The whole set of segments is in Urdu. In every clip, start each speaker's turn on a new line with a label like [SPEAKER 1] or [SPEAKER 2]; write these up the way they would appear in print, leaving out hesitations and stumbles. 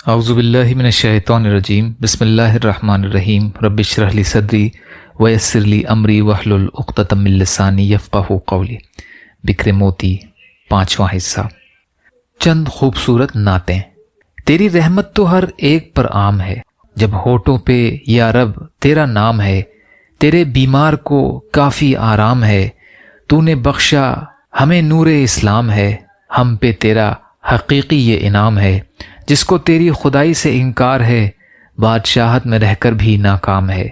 [SPEAKER 1] اعوذ باللہ من الشیطان الرجیم بسم اللہ الرحمن الرحیم رب اشرح لی صدری ویسر لی امری واحلل عقدۃ من لسانی یفقہوا قولی۔ بکر موتی، 5واں حصہ۔ چند خوبصورت نعتیں۔ تیری رحمت تو ہر ایک پر عام ہے، جب ہونٹوں پہ یا رب تیرا نام ہے، تیرے بیمار کو کافی آرام ہے، تو نے بخشا ہمیں نور اسلام ہے، ہم پہ تیرا حقیقی یہ انعام ہے، جس کو تیری خدائی سے انکار ہے، بادشاہت میں رہ کر بھی ناکام ہے۔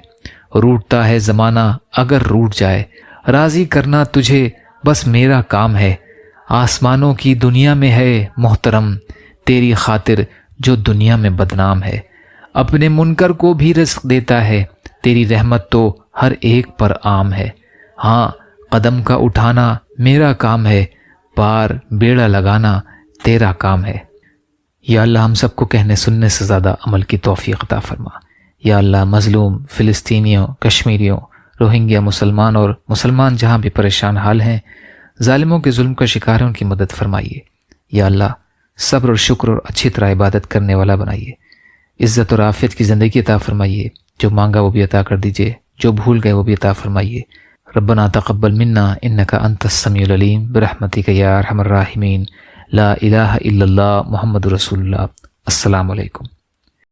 [SPEAKER 1] روٹتا ہے زمانہ اگر روٹ جائے، راضی کرنا تجھے بس میرا کام ہے۔ آسمانوں کی دنیا میں ہے محترم، تیری خاطر جو دنیا میں بدنام ہے۔ اپنے منکر کو بھی رزق دیتا ہے، تیری رحمت تو ہر ایک پر عام ہے۔ ہاں، قدم کا اٹھانا میرا کام ہے، پار بیڑا لگانا تیرا کام ہے۔ یا اللہ ہم سب کو کہنے سننے سے زیادہ عمل کی توفیق عطا فرما۔ یا اللہ مظلوم فلسطینیوں، کشمیریوں، روہنگیا مسلمان اور مسلمان جہاں بھی پریشان حال ہیں، ظالموں کے ظلم کا شکار ہیں، ان کی مدد فرمائیے۔ یا اللہ صبر اور شکر اور اچھی طرح عبادت کرنے والا بنائیے۔ عزت اور عافیت کی زندگی عطا فرمائیے، جو مانگا وہ بھی عطا کر دیجیے، جو بھول گئے وہ بھی عطا فرمائیے۔ ربنا تقبل منا انک انت السمیع العلیم برحمتک یا ارحم الراحمین۔ لا الہ الا اللہ محمد رسول اللہ۔ السلام علیکم۔